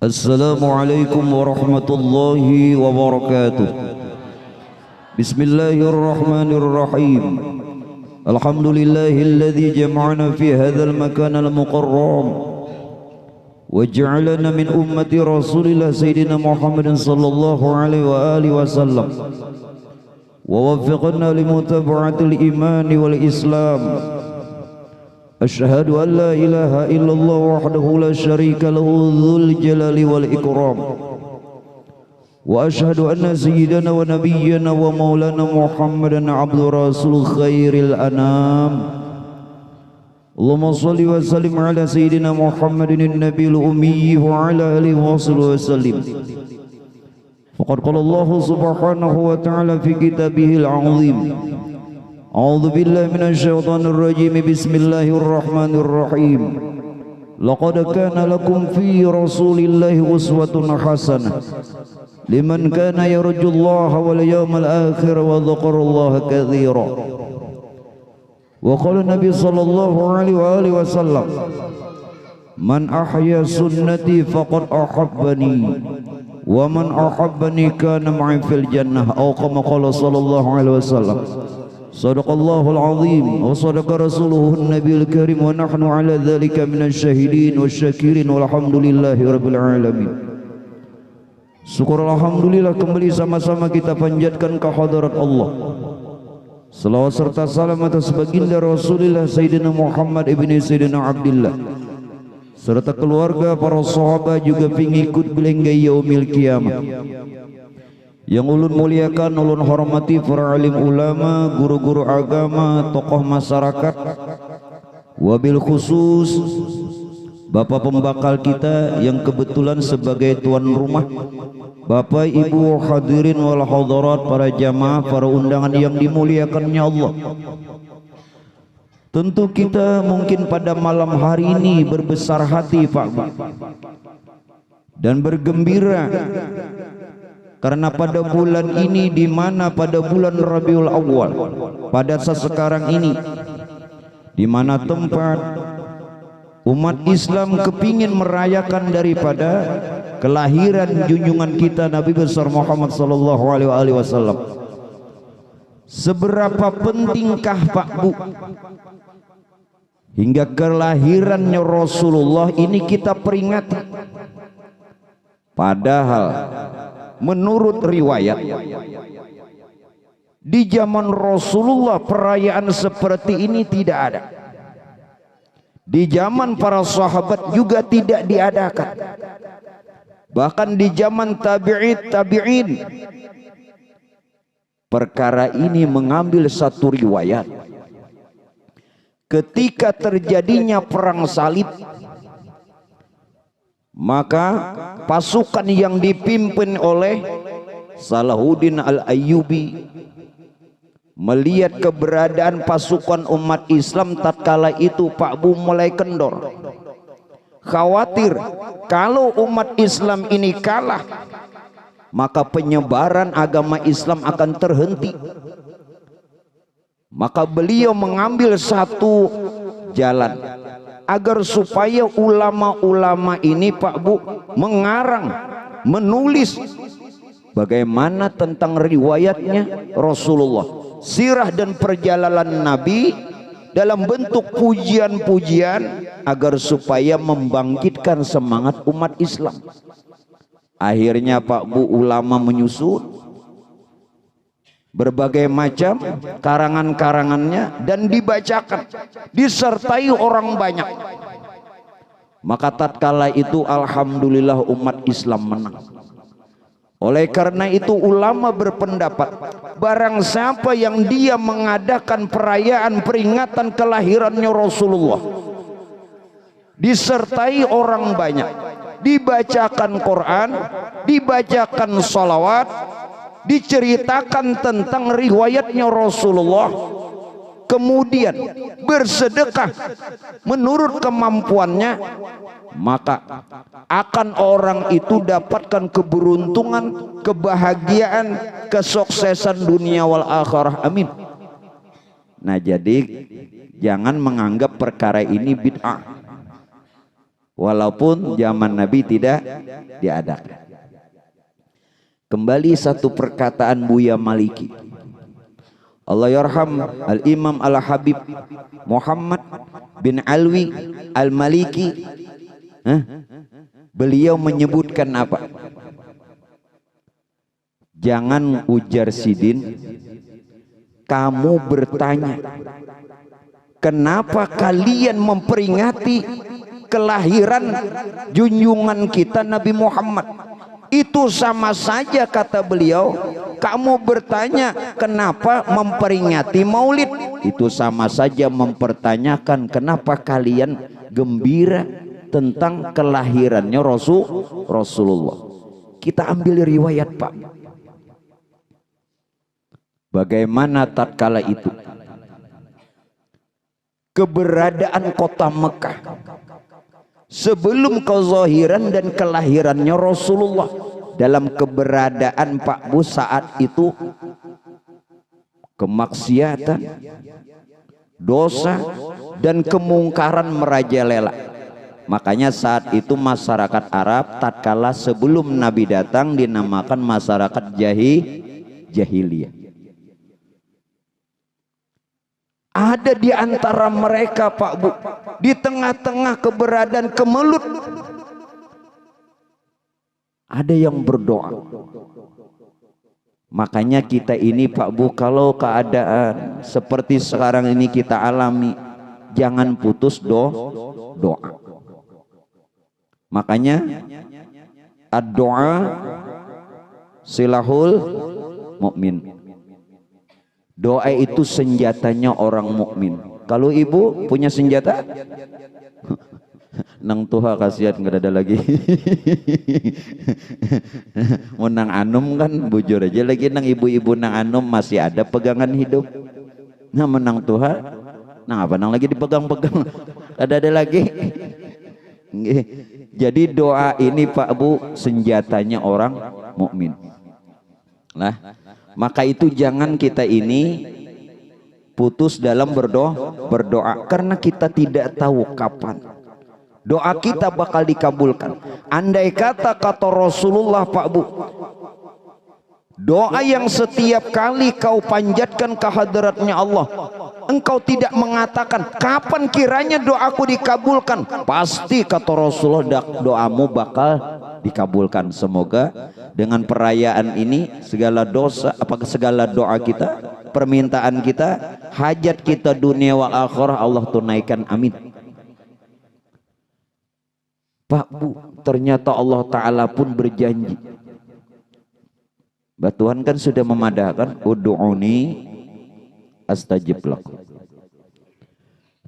Assalamualaikum warahmatullahi wabarakatuh. Bismillahirrahmanirrahim. Alhamdulillahilladzi jama'ana fi hadzal makan al-mukarram wa ja'alana min ummati Rasulillah sayyidina Muhammadin sallallahu alaihi wa alihi wasallam wa waffiqna limutaba'atil iman wal islam. Asyhadu an la ilaha illallah wahdahu la syarika lahu dzul jalali wal ikram. Wa asyhadu anna sayyidana wa nabiyyana wa maulana Muhammadan abdu rasul khairil anam. Allahumma shalli wa sallim ala sayyidina Muhammadin an-nabiyil ummi wa ala alihi wa sallim. Faqad qala Allah subhanahu wa ta'ala fi kitabihil 'azim. A'udzu billahi minasy syaithanir rajim. Bismillahirrahmanirrahim. Laqad kana lakum fi Rasulillahi uswatun hasanah liman kana yarjullaha wal yawmal akhir wa dzakarallaha katsira. Wa qala Nabi sallallahu alaihi wasallam, man ahya sunnati faqad ahabbani wa man ahabbani kana ma'i fil jannah. Atau kama qala sallallahu alaihi wasallam. Sadaqallahul azim wa sadaqa rasuluhun nabiyil karim wa nahnu ala dhalika minasy syahidin wasyakirin walhamdulillahi rabbil alamin. Syukur alhamdulillah, kembali sama-sama kita panjatkan ke hadirat Allah. Salawat serta salam atas baginda Rasulullah Sayyidina Muhammad ibni Sayyidina Abdullah serta keluarga, para sahabat juga pengikut belenggai yaumil kiamah. Yang ulun muliakan, ulun hormati para alim ulama, guru-guru agama, tokoh masyarakat, wabil khusus Bapak pembakal kita yang kebetulan sebagai tuan rumah, Bapak Ibu hadirin wal hadirat, para jamaah, para undangan yang dimuliakannya Allah. Tentu kita mungkin pada malam hari ini berbesar hati Pak Bu, dan bergembira karena pada bulan ini, di mana pada bulan Rabiul Awal, pada saat sekarang ini, di mana tempat umat Islam kepingin merayakan daripada kelahiran junjungan kita Nabi besar Muhammad sallallahu alaihi wasallam. Seberapa pentingkah Pak Bu hingga kelahirannya Rasulullah ini kita peringati? Padahal menurut riwayat di zaman Rasulullah perayaan seperti ini tidak ada. Di zaman para sahabat juga tidak diadakan. Bahkan di zaman tabi'in perkara ini mengambil satu riwayat. Ketika terjadinya perang salib, maka pasukan yang dipimpin oleh Salahuddin Al-Ayyubi melihat keberadaan pasukan umat Islam tatkala itu Pak Bu mulai kendor. Khawatir kalau umat Islam ini kalah, maka penyebaran agama Islam akan terhenti. Maka beliau mengambil satu jalan agar supaya ulama-ulama ini Pak Bu mengarang, menulis bagaimana tentang riwayatnya Rasulullah, sirah dan perjalanan Nabi dalam bentuk pujian-pujian agar supaya membangkitkan semangat umat Islam. Akhirnya Pak Bu ulama menyusun berbagai macam karangan-karangannya dan dibacakan, disertai orang banyak. Maka tatkala itu alhamdulillah umat Islam menang. Oleh karena itu ulama berpendapat, barang siapa yang dia mengadakan perayaan peringatan kelahirannya Rasulullah disertai orang banyak, dibacakan Quran, dibacakan salawat, diceritakan tentang riwayatnya Rasulullah, kemudian bersedekah menurut kemampuannya, maka akan orang itu dapatkan keberuntungan, kebahagiaan, kesuksesan dunia wal akhirah. Amin. Nah, jadi jangan menganggap perkara ini bid'ah. walaupun zaman Nabi tidak diadakan. Kembali satu perkataan Buya Maliki, Allah yarham Al-Imam Al-Habib Muhammad bin Alwi Al-Maliki, beliau menyebutkan apa? Jangan ujar Sidin, kamu bertanya, kenapa kalian memperingati kelahiran junjungan kita Nabi Muhammad? Itu sama saja, kata beliau, kamu bertanya kenapa memperingati maulid. Itu sama saja mempertanyakan kenapa kalian gembira tentang kelahirannya Rasulullah. Kita ambil riwayat, Pak. Bagaimana tatkala itu keberadaan kota Mekah sebelum kezahiran dan kelahirannya Rasulullah, dalam keberadaan Pak Bu saat itu kemaksiatan, dosa dan kemungkaran merajalela. Makanya saat itu masyarakat Arab tatkala sebelum Nabi datang dinamakan masyarakat jahiliyah. Ada di antara mereka, Pak Bu, di tengah-tengah keberadaan kemelut, ada yang berdoa. Makanya kita ini, Pak Bu, kalau keadaan seperti sekarang ini kita alami, jangan putus doa. Makanya ad-doa silahul mukmin. Doa itu senjatanya orang mukmin. Kalau ibu punya senjata, nang tuha kasihan nggak ada lagi. Mau nang anom kan bujur aja lagi, nang ibu-ibu nang anom masih ada pegangan hidup. Nah menang tuha, nang apa nang lagi dipegang-pegang, ada lagi. Jadi doa ini, Pak Bu, senjatanya orang mukmin. Lah, maka itu jangan kita ini putus dalam berdoa karena kita tidak tahu kapan doa kita bakal dikabulkan. Andai kata Rasulullah, Pak Bu, doa yang setiap kali kau panjatkan ke hadiratnya Allah, engkau tidak mengatakan kapan kiranya doaku dikabulkan, pasti kata Rasulullah doamu bakal dikabulkan. Semoga dengan perayaan ini segala dosa, segala doa kita, permintaan kita, hajat kita dunia wal akhirah Allah tunaikan, amin. Pak Bu, ternyata Allah Ta'ala pun berjanji. Tuhan kan sudah memadahkan, ud'uni astajib lakum.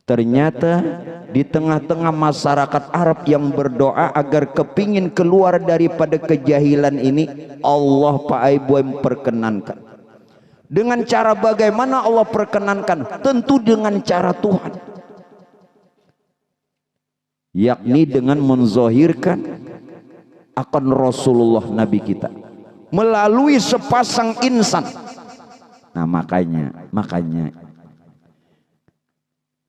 Ternyata di tengah-tengah masyarakat Arab yang berdoa agar kepingin keluar daripada kejahilan ini, Allah Pak Ibu memperkenankan. Dengan cara bagaimana Allah perkenankan? Tentu dengan cara Tuhan, yakni dengan menzahirkan akan Rasulullah Nabi kita melalui sepasang insan. Nah makanya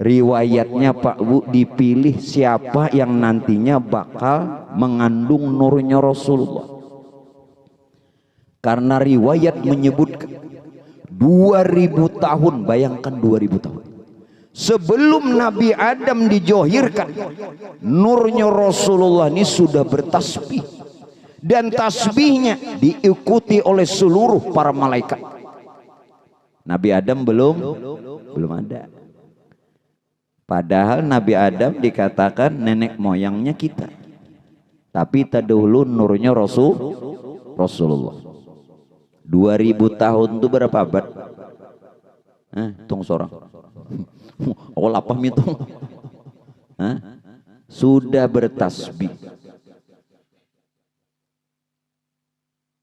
riwayatnya, Pak Bu, dipilih siapa yang nantinya bakal mengandung nurnya Rasulullah. Karena riwayat menyebutkan 2000 tahun, bayangkan 2000 tahun sebelum Nabi Adam dijohirkan, nurnya Rasulullah ini sudah bertasbih, dan tasbihnya diikuti oleh seluruh para malaikat. Nabi Adam belum ada. Padahal Nabi Adam dikatakan nenek moyangnya kita, tapi terdahulu nurnya Rasulullah. 2000 tahun itu berapa abad? Tung sorang. Oh lapam itu. Sudah bertasbih.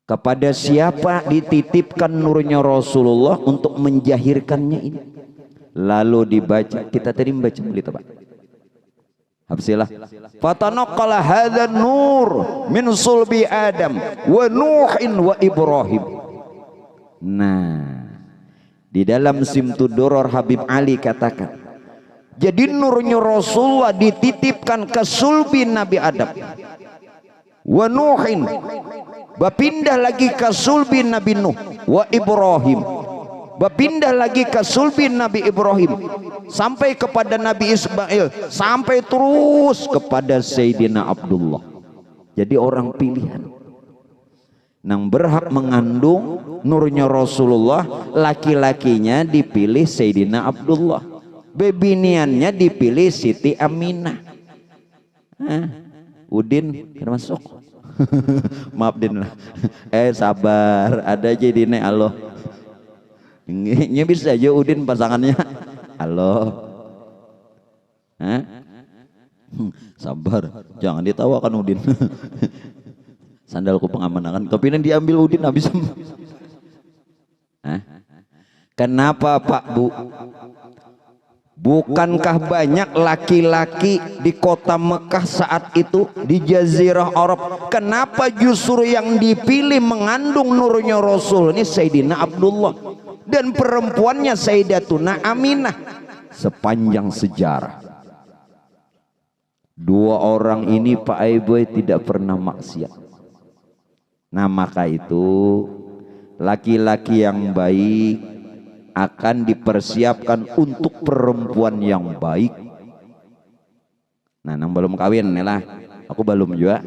Kepada siapa dititipkan nurnya Rasulullah untuk menjahirkannya ini? Lalu dibaca, kita tadi membaca berita, Pak. Hafsilah. Fatanaqqala hadzal nur min sulbi Adam wa Nuhin wa Ibrahim. Nah, di dalam Simtud Duror Habib Ali katakan, Jadi nurnya Rasulullah dititipkan ke sulbi Nabi Adam wa Nuhin, berpindah lagi ke sulbi Nabi Nuh wa Ibrahim, berpindah lagi ke sulbi Nabi Ibrahim, sampai kepada Nabi Ismail, sampai terus kepada Sayyidina Abdullah. Jadi orang pilihan nang berhak mengandung nurnya Rasulullah, laki-lakinya dipilih Sayyidina Abdullah, bebiniannya dipilih Siti Aminah. Udin termasuk. Maaf Din lah. Sabar, ada aja Dine. Halo. Ini bisa aja Udin pasangannya. Halo. Sabar, jangan ditawakan Udin. Sandalku pengamanan, tapi ini diambil Udin habis. Kenapa Pak Bu? Bukankah banyak laki-laki di kota Mekah saat itu, di Jazirah Arab? Kenapa justru yang dipilih mengandung nurnya Rasul ini Sayyidina Abdullah dan perempuannya Sayyidatuna Aminah? Sepanjang sejarah, dua orang ini Pak Aiboy tidak pernah maksiat. Nah maka itu laki-laki yang baik akan dipersiapkan untuk perempuan yang baik. Nah, nang belum kawin nih lah, aku belum juga.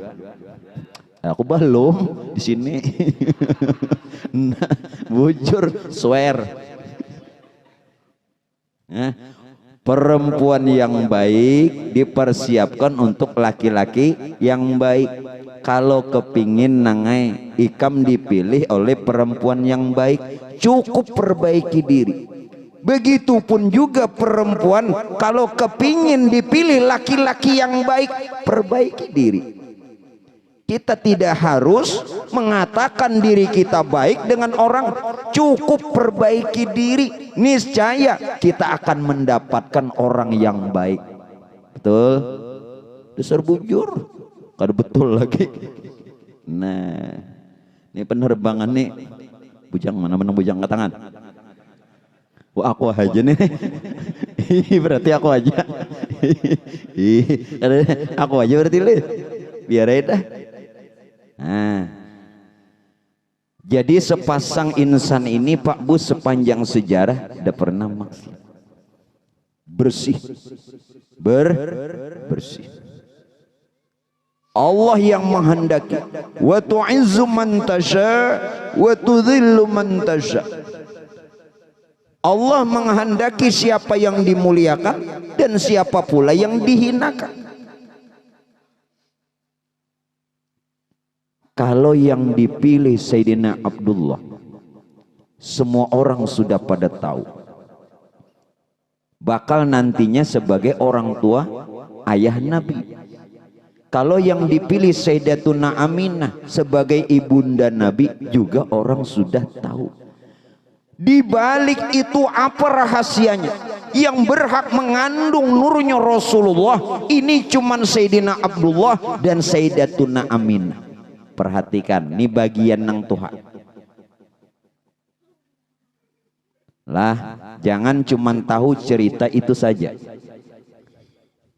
Aku belum di sini. Nah, bujur, swear. Perempuan yang baik dipersiapkan untuk laki-laki yang baik. Kalau kepingin nangai ikam dipilih oleh perempuan yang baik, cukup perbaiki diri. Begitupun juga perempuan kalau kepingin dipilih laki-laki yang baik, perbaiki diri. Kita tidak harus mengatakan diri kita baik dengan orang, cukup perbaiki diri, niscaya kita akan mendapatkan orang yang baik. Betul? Dasar bujur. Kada betul lagi. Nah, ini penerbangan nih. Bujang mana bujang ke tangan? Wah, aku aja nih. Berarti aku aja. Aku aja berarti lu. Biar aja dah. Nah, jadi sepasang insan ini Pak Bu sepanjang sejarah tidak pernah maksiat. Bersih. Bersih. Allah yang menghendaki, wa tu'izzu man tasha wa tudhillu man tasha. Allah menghendaki siapa yang dimuliakan dan siapa pula yang dihinakan. Kalau yang dipilih Sayyidina Abdullah, semua orang sudah pada tahu bakal nantinya sebagai orang tua ayah Nabi. Kalau yang dipilih Sayyidatuna Aminah sebagai ibunda Nabi juga orang sudah tahu. Di balik itu apa rahasianya? Yang berhak mengandung nurnya Rasulullah ini cuman Sayyidina Abdullah dan Sayyidatuna Aminah. Perhatikan, ini bagian nang Tuhan. Lah, jangan cuman tahu cerita itu saja.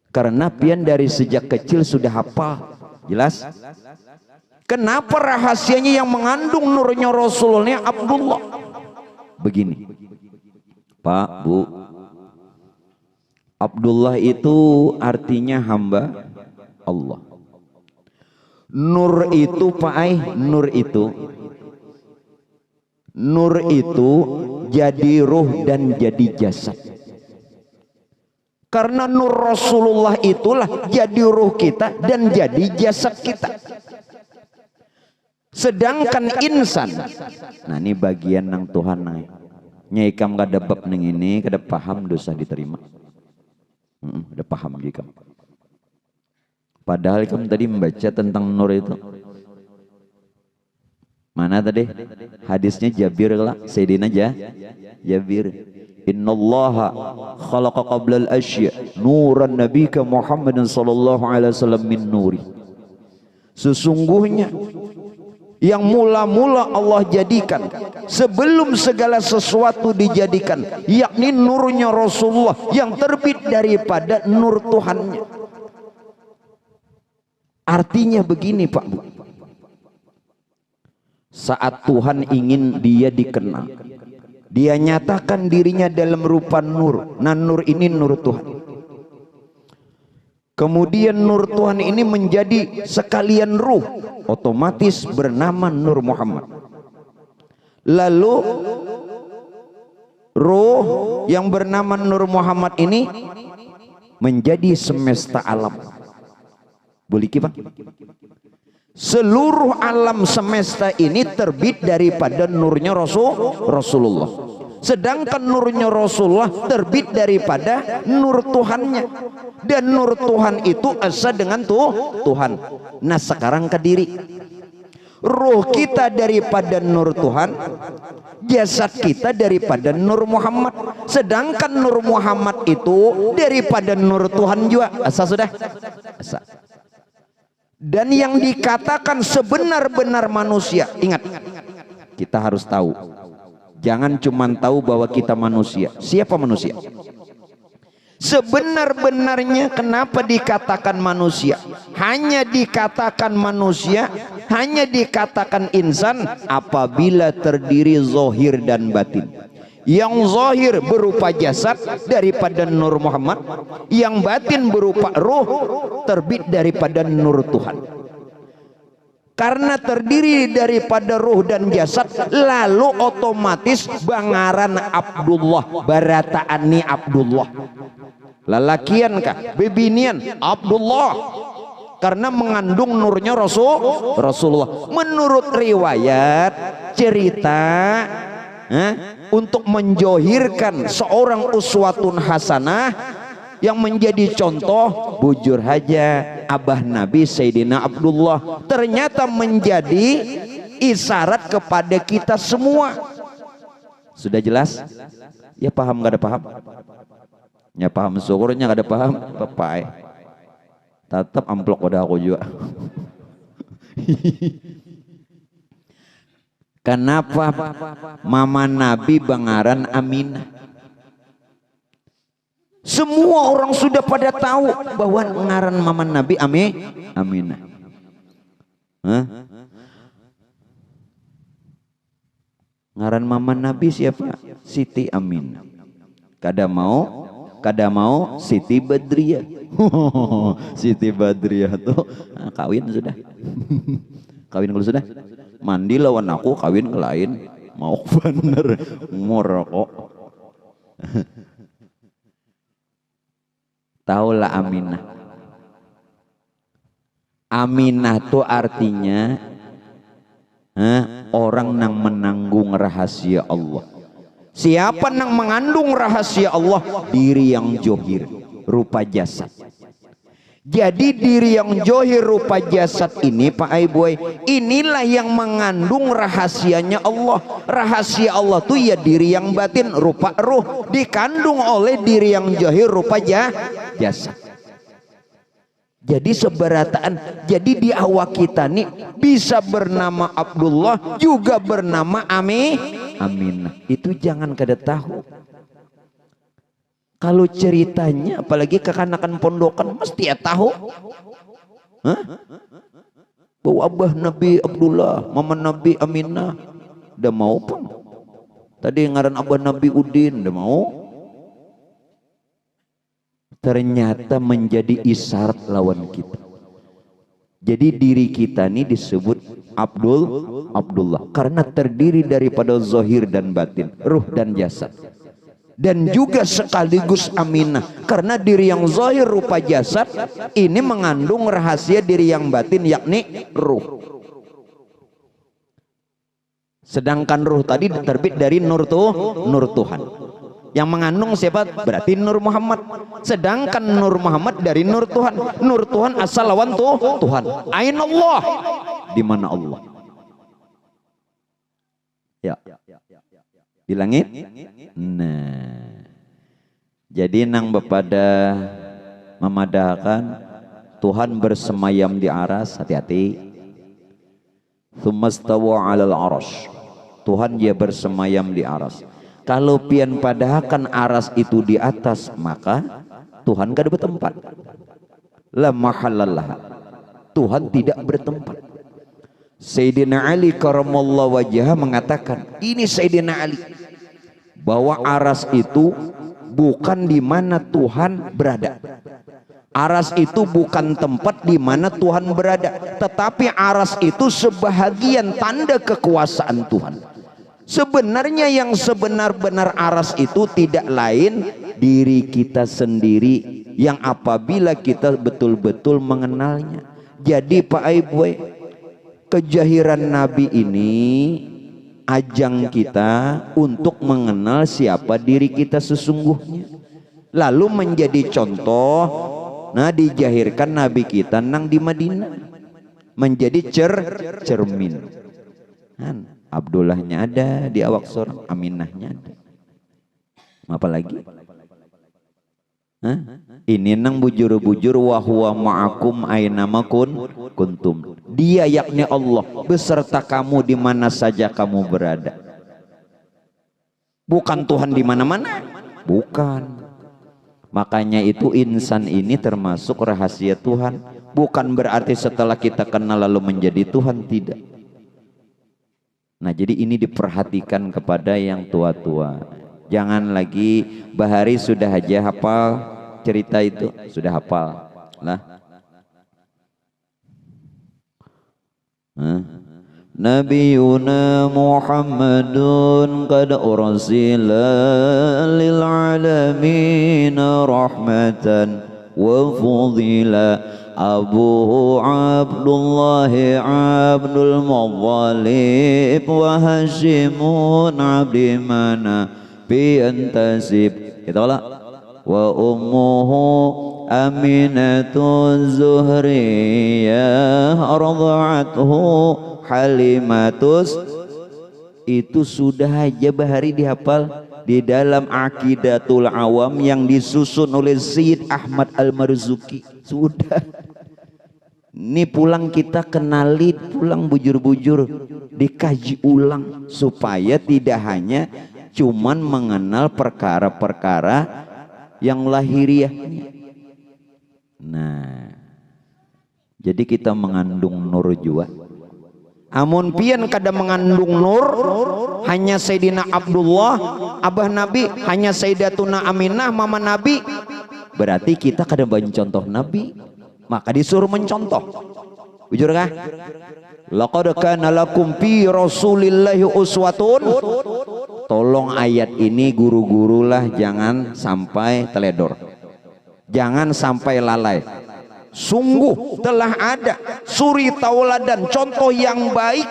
Karena pian dari sejak kecil sudah hafal, jelas. Kenapa rahasianya yang mengandung nurnya Rasulullah Abdullah? Begini, Pak Bu, Abdullah itu artinya hamba Allah. Nur itu Pak Ai, nur itu jadi ruh dan jadi jasad. Karena nur Rasulullah itulah jadi ruh kita dan jadi jasad kita. Sedangkan insan, nah ini bagian nang Tuhan naik. Nyaikam kada bab neng ini kada paham dosa diterima. Kada paham jika. Padahal kamu tadi membaca tentang nur itu. Mana tadi? Hadisnya Jabir lah, Sayyidina Jabir. Innallaha khalaqa qabla al-asya nuran nabika Muhammadin sallallahu alaihi wasallam min nuri. Sesungguhnya yang mula-mula Allah jadikan sebelum segala sesuatu dijadikan, yakni nurnya Rasulullah yang terbit daripada nur Tuhannya. Artinya begini Pak Bu, saat Tuhan ingin dia dikenal, dia nyatakan dirinya dalam rupa nur. Nah, nur ini nur Tuhan. Kemudian nur Tuhan ini menjadi sekalian ruh, otomatis bernama Nur Muhammad. Lalu ruh yang bernama Nur Muhammad ini menjadi semesta alam. Boleh Pak? Seluruh alam semesta ini terbit daripada nurnya Rasulullah. Sedangkan nurnya Rasulullah terbit daripada nur Tuhannya. Dan nur Tuhan itu asa dengan Tuhan. Nah sekarang ke diri, ruh kita daripada nur Tuhan, jasad kita daripada nur Muhammad. Sedangkan nur Muhammad itu daripada nur Tuhan juga. Asa sudah? Asa. Dan yang dikatakan sebenar-benar manusia, ingat, kita harus tahu, jangan cuma tahu bahwa kita manusia. Siapa manusia? Sebenar-benarnya kenapa dikatakan manusia? Hanya dikatakan manusia, hanya dikatakan insan apabila terdiri zahir dan batin. Yang zahir berupa jasad daripada Nur Muhammad, yang batin berupa ruh terbit daripada Nur Tuhan. Karena terdiri daripada ruh dan jasad, lalu otomatis bangaran Abdullah, barataani Abdullah. Lalakian kah? Bebinian Abdullah. Karena mengandung nurnya Rasulullah. Menurut riwayat cerita, untuk menjohirkan seorang uswatun hasanah yang menjadi contoh, bujur haja abah Nabi Sayyidina Abdullah ternyata menjadi isyarat kepada kita semua. Sudah jelas? Ya paham gak ada paham? Ya paham syukurnya gak ada paham? Papai tetap amplok udah aku juga. Kenapa mama Nabi bangaran Aminah? Semua orang sudah pada tahu bahwa ngaran mama Nabi Aminah. Ngaran mama Nabi siapa? Siti Aminah. Kada mau Siti Badriah. Siti Badriah tuh kawin sudah. Kawin kalau sudah. Mandi lawan aku, kawin ke lain. Mau bener ngorok. Taulah Aminah. Aminah itu artinya orang yang menanggung rahasia Allah. Siapa yang mengandung rahasia Allah? Diri yang johir, rupa jasad. Jadi diri yang johir rupa jasad ini Pak Aiboy, inilah yang mengandung rahasianya Allah. Rahasia Allah tuh ya diri yang batin rupa ruh, dikandung oleh diri yang johir rupa jasad. Jadi seberataan, jadi di awak kita nih bisa bernama Abdullah, juga bernama Aminah. Itu jangan kada tahu. Kalau ceritanya apalagi kekanakan pondokan mesti ya tahu. Bahwa abah Nabi Abdullah, mama Nabi Aminah, udah mau pun. Tadi ngaran abah Nabi Udin, udah mau. Ternyata menjadi isyarat lawan kita. Jadi diri kita ini disebut Abdullah karena terdiri daripada zahir dan batin, ruh dan jasad. Dan juga sekaligus Aminah karena diri yang zahir rupa jasad ini mengandung rahasia diri yang batin yakni ruh. Sedangkan ruh tadi terbit dari nur Tuhan. Yang mengandung siapa? Berarti Nur Muhammad. Sedangkan Nur Muhammad dari Nur Tuhan. Nur Tuhan asal lawan Tuhan. Ain Allah. Di mana Allah? Ya. Di langit? Nah. Jadi nang bepada memadahkan Tuhan bersemayam di aras, hati-hati. Tsummastawa 'alal 'arsy. Tuhan dia bersemayam di aras. Kalau pian padahkan aras itu di atas, maka Tuhan gak ada bertempat. La mahallalah. Tuhan tidak bertempat. Sayyidina Ali karamallahu wajhah mengatakan, ini Sayyidina Ali, bahwa aras itu bukan di mana Tuhan berada. Aras itu bukan tempat di mana Tuhan berada, tetapi aras itu sebahagian tanda kekuasaan Tuhan. Sebenarnya yang sebenar-benar aras itu tidak lain diri kita sendiri, yang apabila kita betul-betul mengenalnya. Jadi Pak Aiboy, kejahiran Nabi ini ajang kita untuk mengenal siapa diri kita sesungguhnya, lalu menjadi contoh. Nah, dijahirkan Nabi kita nang di Madinah menjadi cermin. Abdullahnya ada di awak seorang, Aminahnya ada. Apa lagi? Ini nang bujur-bujur wa huwa ma'akum ainama kuntum. Dia yakni Allah beserta kamu di mana saja kamu berada. Bukan Tuhan di mana-mana, bukan. Makanya itu insan ini termasuk rahasia Tuhan. Bukan berarti setelah kita kenal lalu menjadi Tuhan, tidak. Nah, jadi ini diperhatikan kepada yang tua-tua. Jangan lagi Bahari sudah aja hafal cerita itu, sudah hafal lah. Nabiyuna Muhammadun qad ursila lil alamin rahmatan wa fudila. Abu Abdullah Abdul Muttalib wa Hashimun Abdi Manaf yantasib. Itulah wa ummuhu Aminatu Zuhriyah radha'athu Halimatus. Itu sudah aja Bahari dihafal di dalam Aqidatul Awam yang disusun oleh Syed Ahmad Al-Marzuki. Sudah. Ini pulang kita kenali, pulang bujur-bujur dikaji ulang supaya tidak hanya cuman mengenal perkara-perkara yang lahiriah. Nah, jadi kita mengandung nur juga. Amun pian kada mengandung nur, hanya Sayyidina Abdullah abah Nabi, hanya Sayyidatuna Aminah mama Nabi, berarti kita kada mencontoh Nabi. Maka disuruh mencontoh. Jujur kah? Laqad kana lakum fi Rasulillahi uswatun. Tolong ayat ini guru-gurulah jangan sampai teledor. Jangan sampai lalai. Sungguh telah ada suri tauladan, contoh yang baik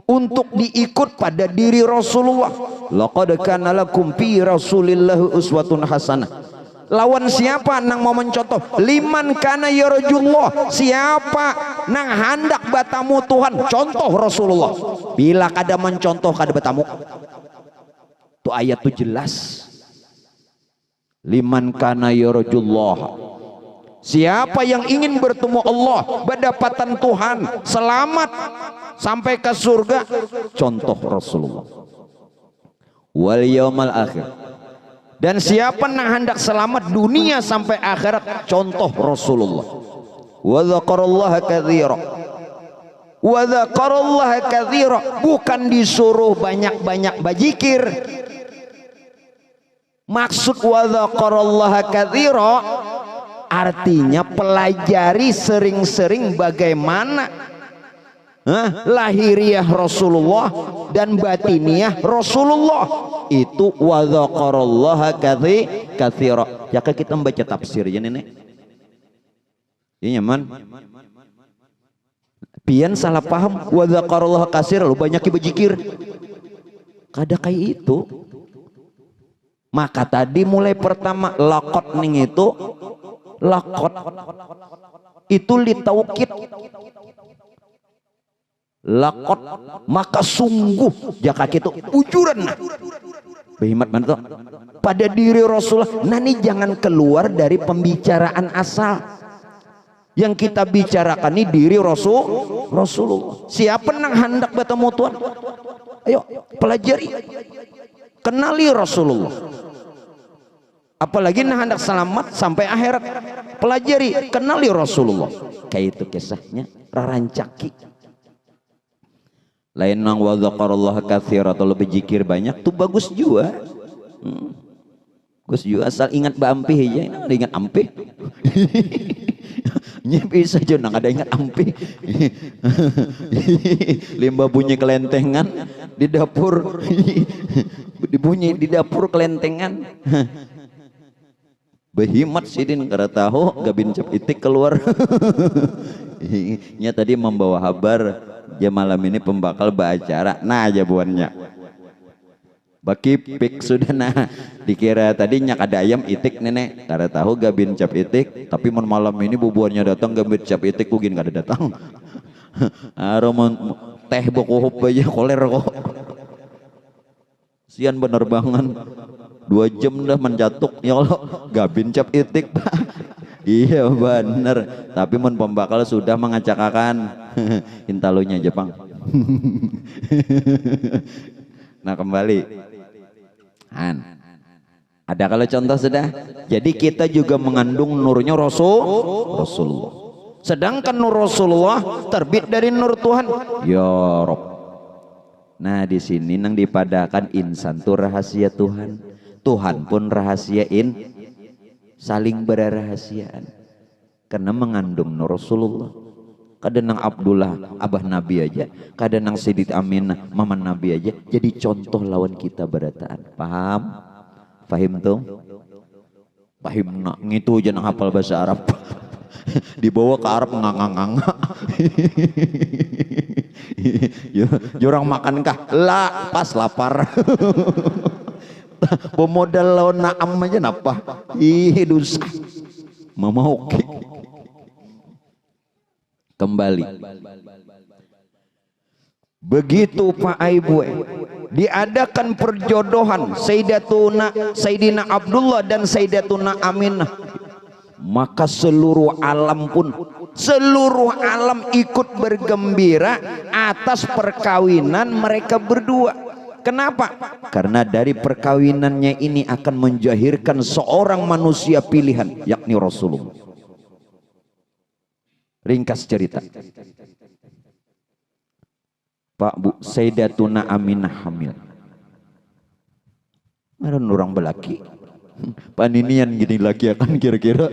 untuk diikut pada diri Rasulullah. Laqad kana lakum fi Rasulillahi uswatun hasanah. Lawan siapa nang mau mencontoh? Liman kana yarjullah. Siapa nang hendak batamu Tuhan, contoh Rasulullah. Bila kada mencontoh kada batamu. Itu ayat itu jelas. Liman kana yarjullah. Siapa yang ingin bertemu Allah, berdapatan Tuhan, selamat sampai ke surga, contoh Rasulullah. Wal yaumal akhir. Dan siapa yang hendak selamat dunia sampai akhirat, contoh Rasulullah. Wa dzakarallaha katsira. Wa dzakarallaha katsira, bukan disuruh banyak-banyak berzikir. Maksud wa dzakarallaha katsira artinya pelajari sering-sering bagaimana lahiriah Rasulullah dan batiniah Rasulullah. Itu wa dzakarallaha katsira. Ya kita membaca tafsirnya nenek. Iya nyaman. Pian salah paham wa dzakarallaha katsira, lu banyak berzikir. Kada kayak itu. Maka tadi mulai pertama laqad ning itu laqad itu litaukid. Laqad maka sungguh jaka kitu ujuran behimat mana tuh pada diri Rasulullah. Nani jangan keluar dari pembicaraan asal. Yang kita bicarakan ini diri Rasulullah. Siapa nang hendak bertemu Tuhan? Ayo pelajari, kenali Rasulullah. Apalagi nang hendak selamat sampai akhirat, pelajari, kenali Rasulullah. Kayak itu kisahnya rarancaki. Lain nang wa dzakarallaha katsira atau lebih zikir banyak tuh bagus juga. Bagus juga asal ingat bampi aja, ada ingat ampe. Nya bisa aja nang ada ingat ampe. Limbah bunyi kelentengan di dapur. Dibunyi di dapur kelentengan. Behimat sidin kara tahu gabin cap itik keluar. Nya tadi membawa kabar ya malam ini pembakal baacara. Nah aja buannya. Baki pik sudah nah dikira tadinya ada ayam itik nenek kada tahu gabin cap itik tapi malam ini bubuannya datang gabin cap itik kugin kada datang. Aroma teh bokohop aja koler kok. Sian bener banget 2 jam dah menjatuk ya Allah gabin cap itik Pak. Iya bener tapi mun pembakal sudah mengacakakan intalunya Jepang. Nah kembali ada kalau contoh sudah. Jadi kita juga mengandung nurnya Rasulullah. Sedangkan nur Rasulullah terbit dari nur Tuhan. Ya Rob. Nah di sini nang dipadakan insan tuh rahasia Tuhan. Tuhan pun rahasiain, saling berrahasiaan. Karena mengandung nur Rasulullah. Kadang nang Abdullah abah Nabi aja, kadang nang Sidit Aminah mama Nabi aja jadi contoh lawan kita berataan. Paham? Paham tuh? Paham nak ngitu aja nang hafal bahasa Arab. Dibawa ke Arab ngang-ngang. Jurang makan kah? Lah, pas lapar. Pemodal lawan naam aja napa? Ih, dosa. Mama oke. Kembali begitu Pak Aibu diadakan perjodohan Sayyidina Abdullah dan Sayyidatuna Aminah, maka seluruh alam ikut bergembira atas perkawinan mereka berdua. Kenapa? Karena dari perkawinannya ini akan menjahirkan seorang manusia pilihan, yakni Rasulullah. Ringkas cerita, Pak Bu, Sayyidatuna Aminah hamil. Ada orang belaki. Paninian gini lagi akan kira-kira.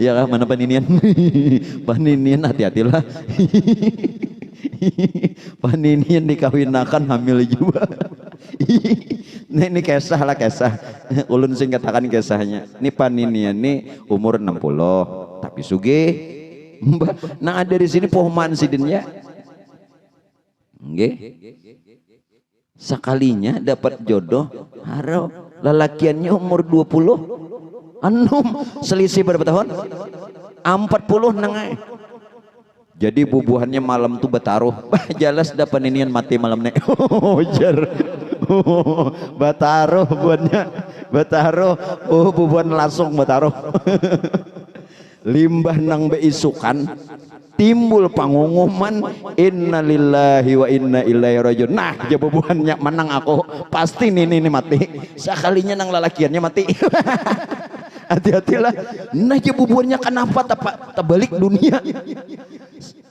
Ya mana paninian? Paninian hati-hatilah. Paninian dikawinakan hamil juga. Nah, ini kisah lah kisah. Ulun sing katakan kisahnya. Ini paninian ini umur 60 tapi sugih. Nah ada di sini pohman sidinnya, nggih. Sekalinya dapat jodoh, haro lelakiannya umur 20, selisih berapa tahun? 40 nangai. Jadi bubuhannya malam tuh betaruh, jelas dapat inian mati malam nek. Jar, betaruh buannya, betaruh, bubuhan langsung betaruh. Limbah nang beisukan timbul pengumuman innalillahi wa inna ilaihi rajiun. Nah jawabannya menang aku pasti ini mati sekalinya nang lalakiannya mati. Hati-hatilah. Nah jawabannya kenapa terbalik dunia.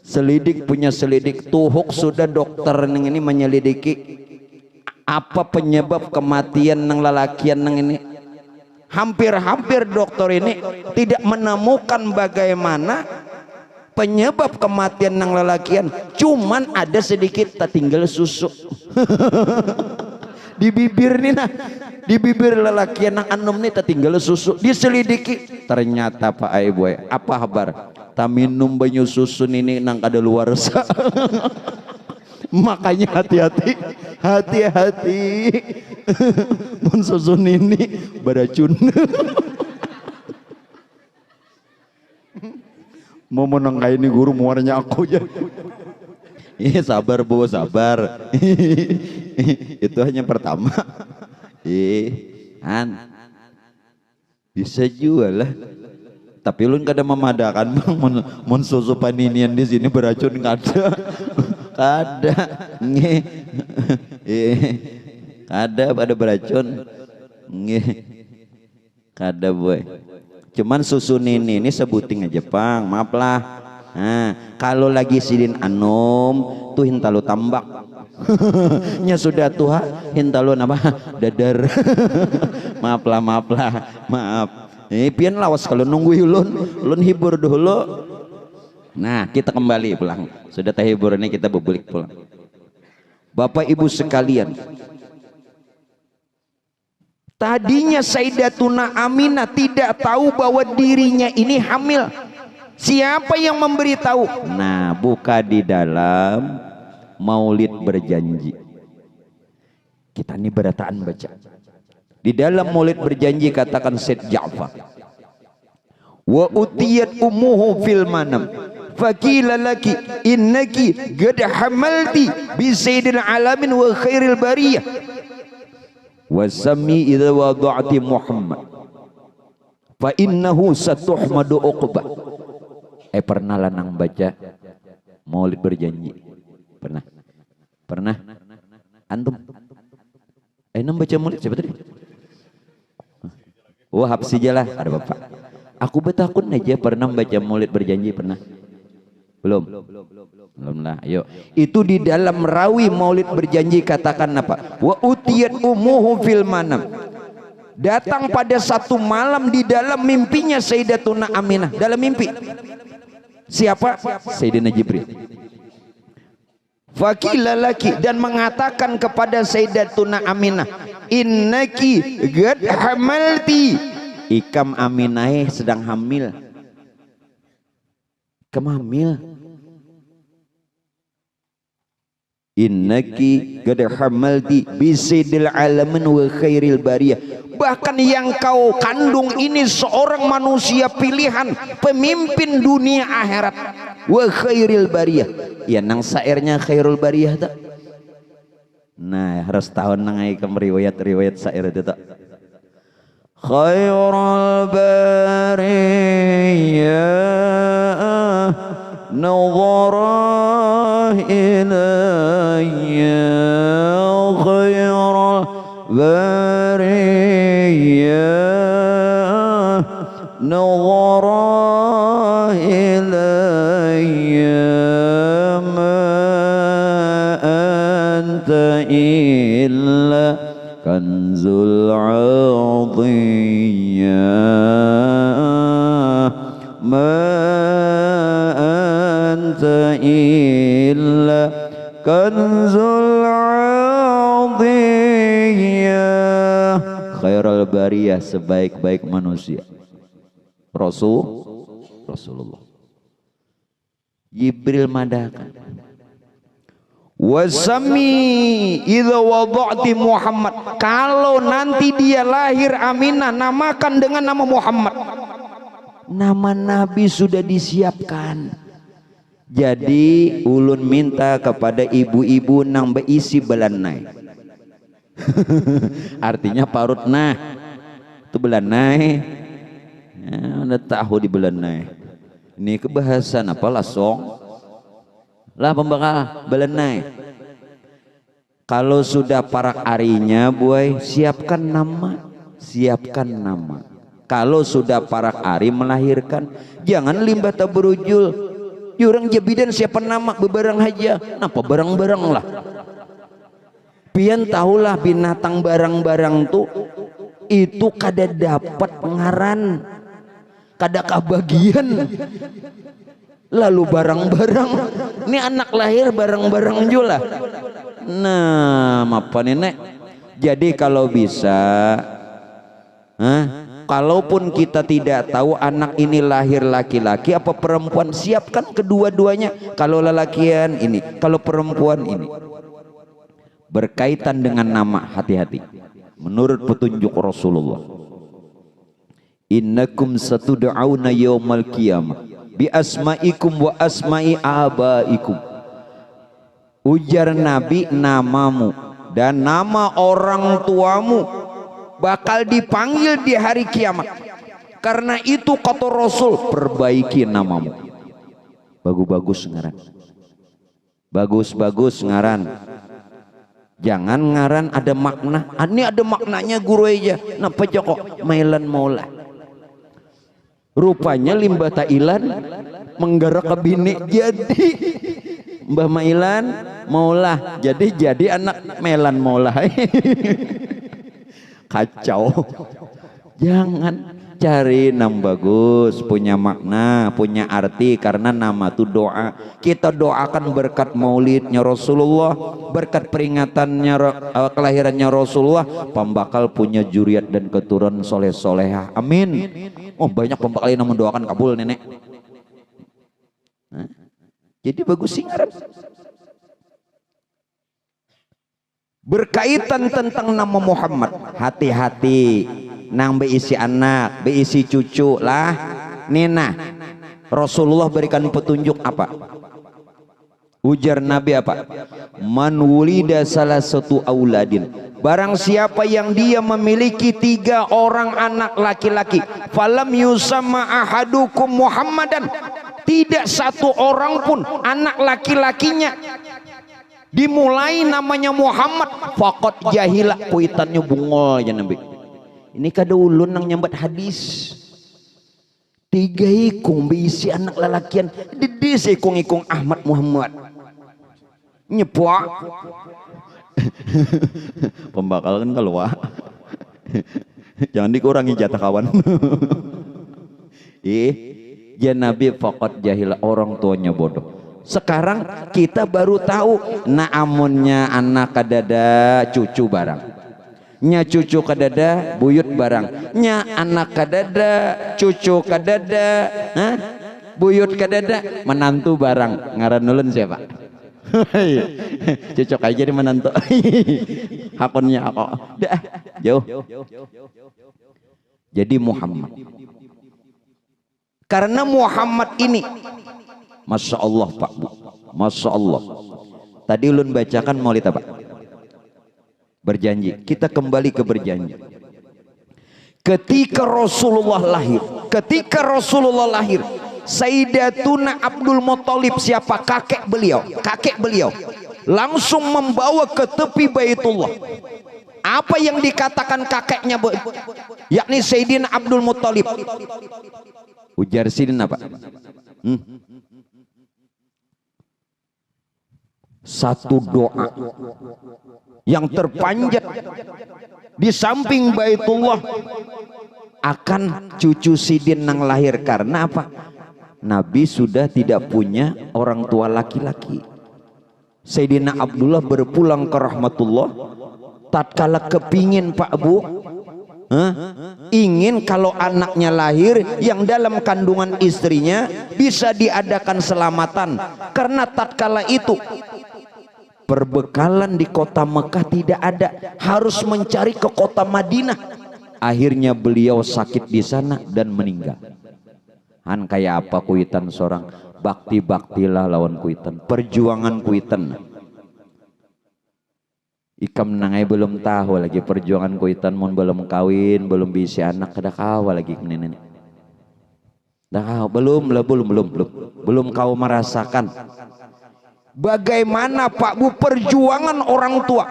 Selidik punya selidik tuhuk sudah dokter nang ini menyelidiki apa penyebab kematian nang lalakian nang ini. Hampir-hampir dokter ini tidak menemukan bagaimana penyebab kematian nang lelakian, cuman ada sedikit tertinggal susu. Di bibir nih nah, di bibir lelakian nang anom nih tertinggal susu. Diselidiki ternyata Pak Aibu apa kabar? Tak minum banyu susu ini nang kada luar sa. Makanya hati-hati, hati-hati. Mun susun ini beracun. Mau menang kayak ini guru muarnya aku aja. Iya sabar bu, sabar. Itu hanya pertama. Bisa juga lah. Tapi ulun kada memadakan mun susu paninian di sini beracun kada. Kada. Nggih. Kada pada beracun. Nggih. Kada boy. Cuman susu nini ini sebuting aja Pang, maaf lah. Nah, kalau lagi sidin anum tuh hintalo tambak. Nya sudah tua hintalo apa? Dadar. Maaf lah, maaf. Pian lawas kalau nunggu ulun hibur dulu. Nah, kita kembali pulang. Sudah terhibur ini kita bebulik pulang. Bapak Ibu sekalian, tadinya Sayyidatuna Aminah tidak tahu bahwa dirinya ini hamil. Siapa yang memberitahu? Nah, buka di dalam Maulid Berjanji. Kita ini berataan baca. Di dalam Maulid Berjanji katakan Said Ja'far, wa utiyat ummuhu fil manam faqila laki innaki qad hamalti bi sayyidil alamin wa khairil bariyah wa sami idza wada'ti Muhammad fa innahu satuhmadu uqbah. Pernah lanang baca Maulid Berjanji? Pernah? Antum? Nam baca Maulid siapa tadi? Wah, hapsi jalah ada bapak. Aku betakun aja pernah baca Maulid Berjanji pernah? Belum lah. Ayo. Itu di dalam rawi Maulid Berjanji katakan apa? Wa utiyat ummuhu fil manam. Datang pada satu malam di dalam mimpinya Sayyidatuna Aminah. Dalam mimpi. Siapa? Sayyidina Jibril. Faqila laki, dan mengatakan kepada Sayyidatuna Aminah, innaki qad hamalti. Ikam Aminah sedang hamil. Hamil. Innaki qad hamalti bi sayyidil alamin wa khairil bariyah. Bahkan yang kau kandung ini seorang manusia pilihan, pemimpin dunia akhirat. Wa khairil bariyah. Ya nang sairnya khairul bariyah tak? Nah, harus tahu nang ikam riwayat sair itu tak? Khairul bariyah nazara ilayya khairul bariyah nazara ilayya illa kanzul adiyah ma anta illa kanzul adiyah. Khairul bariyah, sebaik-baik manusia Rasulullah. Jibril madakan wasami idza wada'ti Muhammad, kalau nanti dia lahir Aminah namakan dengan nama Muhammad. Nama Nabi sudah disiapkan. Jadi ulun minta kepada ibu-ibu nang beisi belanai. Artinya parut nah itu belanai. Udah tahu di belanai. Ini kebahasan apa lasong? Lah pembakal belenai. Kalau sudah parak arinya boy, siapkan nama. Kalau sudah parak ari melahirkan, jangan limbah tak berujul. Jurang jabidan siapa nama bebarang aja. Napa barang-barang lah. Pian tahulah binatang barang-barang tuh itu kada dapat ngaran, kada kabagian. Lalu barang-barang ini anak lahir barang-barang juga. Nah, apa nenek? Jadi kalau bisa, kalaupun kita tidak tahu anak ini lahir laki-laki apa perempuan, siapkan kedua-duanya. Kalau lelakian ini, kalau perempuan ini. Berkaitan dengan nama, hati-hati. Menurut petunjuk Rasulullah, innakum satud'auna yaumal qiyamah bi asma'ikum wa asma'i abaikum. Ujar Nabi, namamu dan nama orang tuamu bakal dipanggil di hari kiamat. Karena itu kata Rasul, perbaiki namamu. Bagus-bagus ngaran. Bagus-bagus ngaran. Jangan ngaran ada makna. Ini ada maknanya guru aja. Napa kok Mailan Maula. Rupanya limbah Thailand menggerak ke bini jadi Mbah Mailan Maula. Jadi anak Mailan Maula. Kacau. Jangan cari nama bagus, punya makna, punya arti, karena nama itu doa. Kita doakan berkat maulidnya Rasulullah, berkat peringatannya kelahirannya Rasulullah, pembakal punya juriat dan keturunan soleh solehah. Amin. Oh, banyak pembakal yang mendoakan kabul nenek. Nah, jadi bagus sih ngaran. Berkaitan tentang nama Muhammad, hati-hati nang beisi anak, beisi cucu lah. Nina, Rasulullah berikan petunjuk apa? Ujar Nabi apa? Man wulida salah satu auladin. Barang siapa yang dia memiliki 3 orang anak laki-laki, falam yusamma ahadukum Muhammadan. Tidak satu orang pun anak laki-lakinya dimulai namanya Muhammad, faqad jahila, kuitannya bungol ya Nabi. Ini kada ulun nang nyambat hadis. 3 ikung beisi anak lalakian, dedis ikung Ahmad Muhammad. Nyepuak. Pembakal kan keluar. Jangan dikurangi jatah kawan. Ya Nabi faqad jahila, orang tuanya bodoh. Sekarang kita baru tahu naamunnya anak kadada cucu barang. Nya cucu kadada buyut barang. Nya anak kadada cucu kadada buyut kadada menantu barang. Ngaran nulun siapa? Cocok aja di menantu. Hakunnya aku dah jauh. Jadi Muhammad, karena Muhammad ini Masya Allah Pak Bu, Masya Allah. Tadi ulun bacakan maulid apa? Berjanji. Kita kembali ke berjanji. Ketika Rasulullah lahir, Sayyidatuna Abdul Muthalib, siapa kakek beliau langsung membawa ke tepi Baitullah. Apa yang dikatakan kakeknya, yakni Sayyidina Abdul Muthalib? Ujar sidin apa? Satu doa yang terpanjat di samping Baitullah akan cucu sidin nang lahir. Karena apa? Nabi sudah tidak punya orang tua laki-laki. Sayyidina Abdullah berpulang ke rahmatullah. Tatkala kepingin Pak Bu, ingin kalau anaknya lahir yang dalam kandungan istrinya bisa diadakan selamatan. Karena tatkala itu perbekalan di kota Mekah tidak ada, harus mencari ke kota Madinah. Akhirnya beliau sakit di sana dan meninggal. Han kayak apa kuitan seorang bakti-baktilah lawan kuitan, perjuangan kuitan. Ikam nangai belum tahu lagi perjuangan kuitan, mun belum kawin, belum bisa anak, kada kawa lagi nenek. Dah belum kau merasakan bagaimana Pak Bu perjuangan orang tua.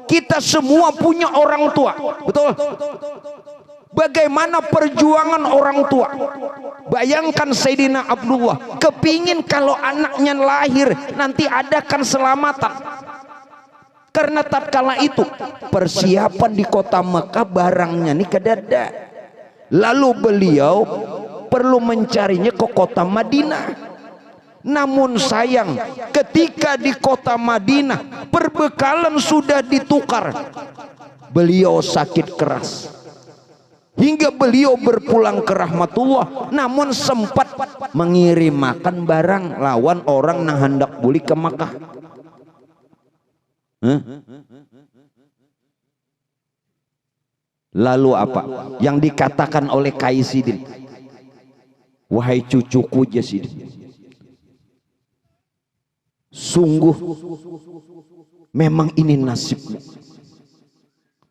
Kita semua punya orang tua, betul? Bagaimana perjuangan orang tua. Bayangkan Sayyidina Abdullah kepingin kalau anaknya lahir nanti adakan selamatan. Karena tatkala itu persiapan di kota Mekah barangnya nih kedada. Lalu beliau perlu mencarinya ke kota Madinah. Namun sayang, ketika di kota Madinah perbekalan sudah ditukar. Beliau sakit keras hingga beliau berpulang ke rahmatullah. Namun sempat mengirim makan barang lawan orang yang hendak buli ke Makkah. Lalu apa yang dikatakan oleh Kaisidin? Wahai cucuku Jasidin, sungguh memang ini nasibmu.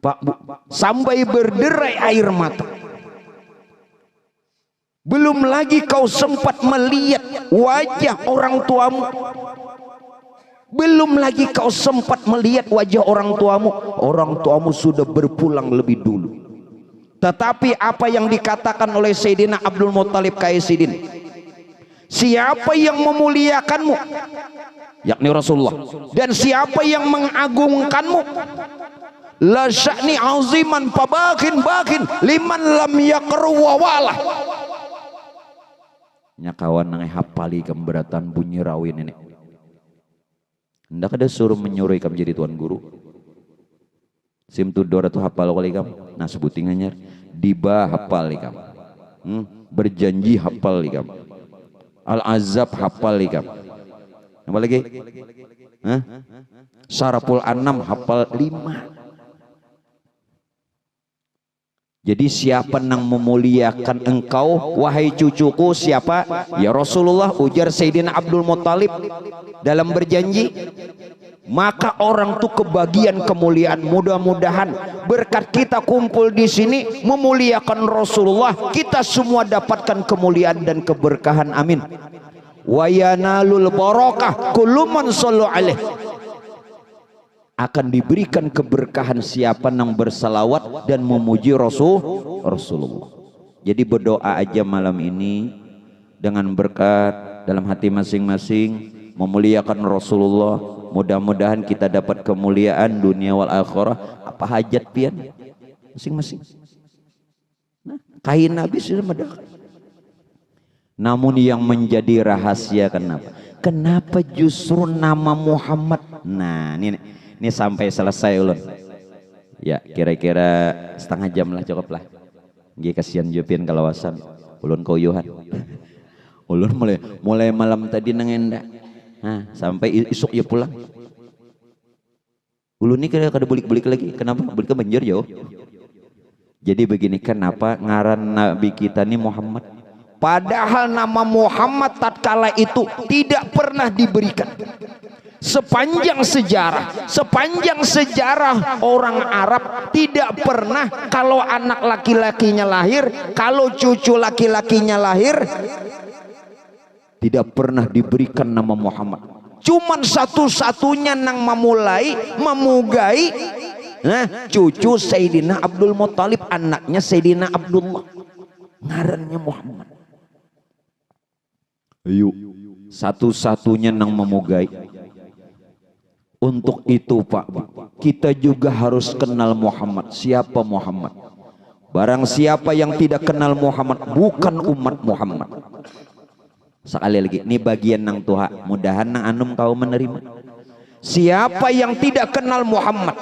Pak Bu, sampai berderai air mata. Belum lagi kau sempat melihat wajah orang tuamu. Belum lagi kau sempat melihat wajah orang tuamu. Orang tuamu sudah berpulang lebih dulu. Tetapi apa yang dikatakan oleh Sayyidina Abdul Muttalib Qaisidin, siapa yang memuliakanmu, yakni Rasulullah, dan siapa yang mengagungkanmu, la sya'ni aziman pabakin bakin liman lam yaqru wawalah. Nya kawan nang hafali keberatan bunyi rawin ini. Hendak ada suruh menyuruh ikam jadi tuan guru. Sim tudor atau hafal kali ikam. Nah sebutin anyar. Diba hafal ikam. Berjanji hafal ikam. Al-azab hafal ikam. Apa lagi? Syaraful Anam hafal 5. Jadi siapa yang memuliakan engkau wahai cucuku? Siapa? Ya Rasulullah, ujar Sayyidina Abdul Muttalib dalam berjanji. Maka orang tuh kebagian kemuliaan. Mudah-mudahan berkat kita kumpul di sini memuliakan Rasulullah, kita semua dapatkan kemuliaan dan keberkahan. Amin. Wa yanalul barakah kullu man sallu alaihi. Akan diberikan keberkahan siapa yang bersalawat dan memuji Rasulullah. Jadi berdoa aja malam ini dengan berkat dalam hati masing-masing, memuliakan Rasulullah. Mudah-mudahan kita dapat kemuliaan dunia wal akhirah. Apa hajat pian masing-masing? Nah, kain Nabi sudah mendekati. Namun yang menjadi rahasia kenapa justru nama Muhammad? Nah, ini sampai selesai ulun. Ya, kira-kira setengah jam lah cukup lah. Nggih kasihan Jupin kalawasan. Ulun koyuhan. Ulun mulai malam tadi nangenda. Nah, sampai isuk ya pulang. Ulun ini kada bulik-bulik lagi. Kenapa? Bulik banjir jauh. Jadi begini, kenapa ngaran Nabi kita ini Muhammad? Padahal nama Muhammad tatkala itu tidak pernah diberikan. Sepanjang sejarah orang Arab tidak pernah kalau anak laki-lakinya lahir, kalau cucu laki-lakinya lahir, tidak pernah diberikan nama Muhammad. Cuman satu-satunya nang memugai cucu Sayyidina Abdul Muttalib, anaknya Sayyidina Abdullah, ngarannya Muhammad. Ayo, satu-satunya nang memugai. Untuk itu Pak, kita juga harus kenal Muhammad. Siapa Muhammad? Barang siapa yang tidak kenal Muhammad bukan umat Muhammad. Sekali lagi, ini bagian nang tuha, mudahan nang anum kau menerima. Siapa yang tidak kenal Muhammad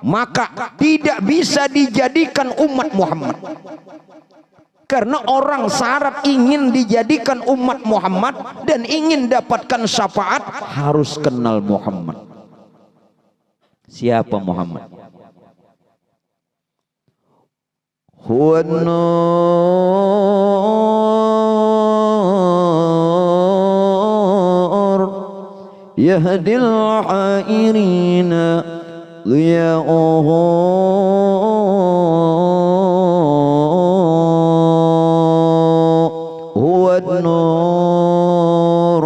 maka tidak bisa dijadikan umat Muhammad. Karena orang syarat ingin dijadikan umat Muhammad dan ingin dapatkan syafaat harus kenal Muhammad. Siapa Muhammad? Huwa nur yahdil hairina liya'uhu huwa nur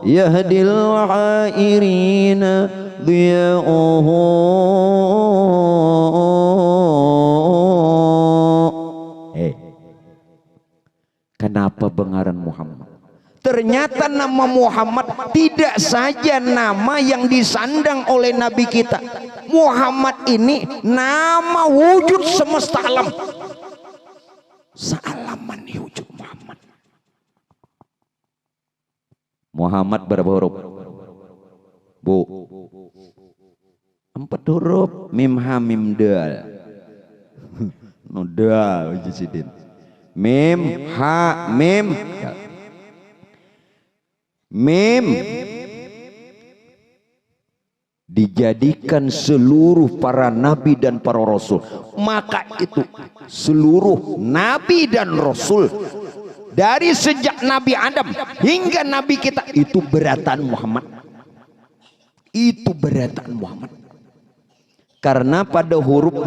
yahdil hairina liya'uhu. Kenapa bengaran Muhammad? Ternyata nama Muhammad tidak saja nama yang disandang oleh Nabi kita. Muhammad ini nama wujud semesta alam. Sealaman wujud Muhammad. Muhammad berapa huruf? Bu, 4 huruf. Mim ha mim dal. Nodal ujisidin. Mim ha mim dal. Mim dijadikan seluruh para nabi dan para rasul. Maka itu seluruh nabi dan rasul dari sejak Nabi Adam hingga Nabi kita itu beratan Muhammad. Itu beratan Muhammad. Karena pada huruf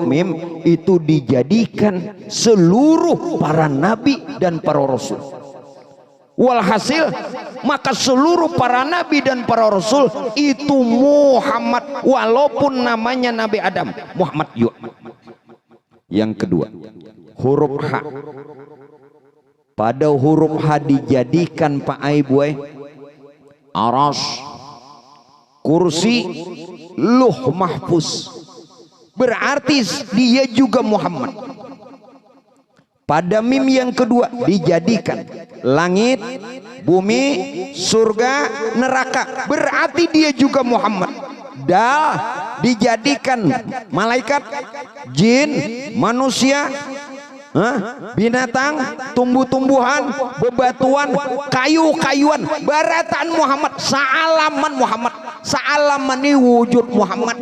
mim itu dijadikan seluruh para nabi dan para rasul. Walhasil maka seluruh para nabi dan para rasul itu Muhammad, walaupun namanya Nabi Adam, Muhammad juga. Yang kedua, huruf H. Pada huruf H dijadikan Pak Aiboy aras, kursi, luh mahfuz. Berarti dia juga Muhammad. Pada mim yang kedua dijadikan langit, bumi, surga, neraka. Berarti dia juga Muhammad. Dal dijadikan malaikat, jin, manusia, binatang, tumbuh-tumbuhan, bebatuan, kayu-kayuan. Barataan Muhammad, saalaman Muhammad, saalaman ini wujud Muhammad.